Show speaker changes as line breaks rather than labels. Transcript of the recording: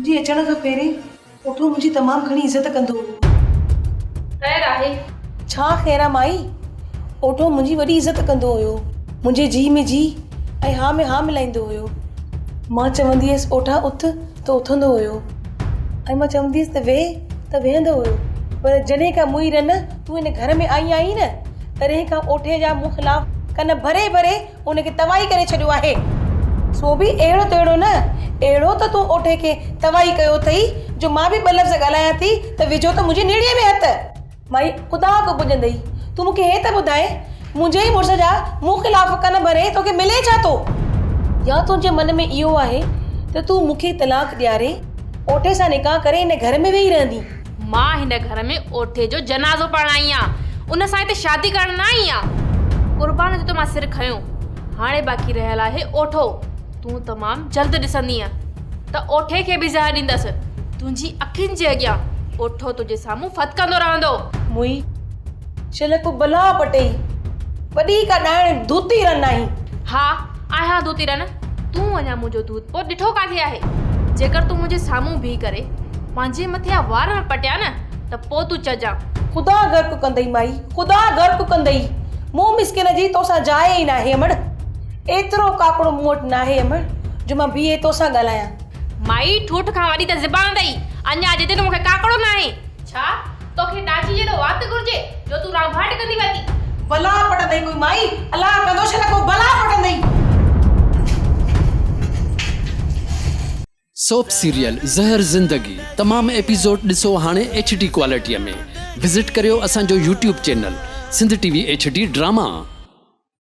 तुंहिंजी अचण खां पहिरीं ओठो मुंहिंजी तमामु घणी इज़त कंदो हुयो।
ख़ैर आहे?
छा ख़ैर आहे माई? ओठो मुंहिंजी वॾी इज़त कंदो हुयो, मुंहिंजे जी में जी ऐं हा में हा मिलाईंदो हुयो। मां चवंदी हुयसि ओठा उथ त उथंदो हुयो ऐं मां चवंदी हुयसि त वेह त वेहंदो हुयो। पर जॾहिं खां मुई रन तूं हिन घर में आई आहीं न, तॾहिं खां ओठे जा मूं ख़िलाफ़ कन भरे भरे उनखे तवाई करे छॾियो आहे। सो बि अहिड़ो तहिड़ो न, अहिड़ो त तूं ओठे खे तवाई कयो अथई जो मां बि ॿ लफ़्ज़ ॻाल्हायां थी त विझो त मुंहिंजी निड़ीअ में हथ। माई ख़ुदा को पुॼंदई, तूं मूंखे हे त ॿुधाए, मुंहिंजे ई मुड़ुस जा मूं ख़िलाफ़ कन भरे तोखे मिले छा थो? या तुंहिंजे मन में इहो आहे त तूं मूंखे तलाक ॾियारे ओठे सां निकाह करे हिन घर में वेही रहंदी?
मां हिन घर में ओठे जो जनाज़ो पढ़ण आई आहियां, उन सां हिते शादी करण न आई आहियां। क़ुर्बान जो त मां सिर खयो, हाणे बाक़ी रहियल आहे ओठो। तूं तमामु जल्द ॾिसंदीअ त ओठे खे बि ज़हर ॾींदसि। तुंहिंजी अखियुनि जे अॻियां ओठो तुंहिंजे साम्हूं फतकंदो रहंदो।
मुई शिलक बला पटई वॾी का ॾाइण धूती रन आई।
हा आहियां दूती रन, तूं अञा मुंहिंजो दूध पोइ ॾिठो काथे आहे? जेकर तूं मुंहिंजे साम्हूं बीह करे पंहिंजे मथे वार न पटिया न त पोइ तूं चजां।
ख़ुदा गर्क कंदई माई, ख़ुदा गर्क कंदई। मूं मिसकिन जी तोसां जाइ ई नाहे अमड़। एतिरो काकड़ो मूं वटि नाहे अमड़ जो मां बीहे तोसां ॻाल्हायां।
माई ठूठ खां वॾी त ज़बान अथई, अञा जिते त मूंखे काकड़ो न आहे। छा तोखे टाची जहिड़ो वात घुर्जे जो तूं रांभाट कंदी वती?
भला पटंदई कोई माई, अलाह कंदो छा को भला पटंदई।
सोप सीरियल ज़हर ज़िंदगी तमाम एपिसोड ॾिसो हाणे HD क्वालिटीअ में। विज़िट करियो असांजो YouTube channel Sindh TV HD drama.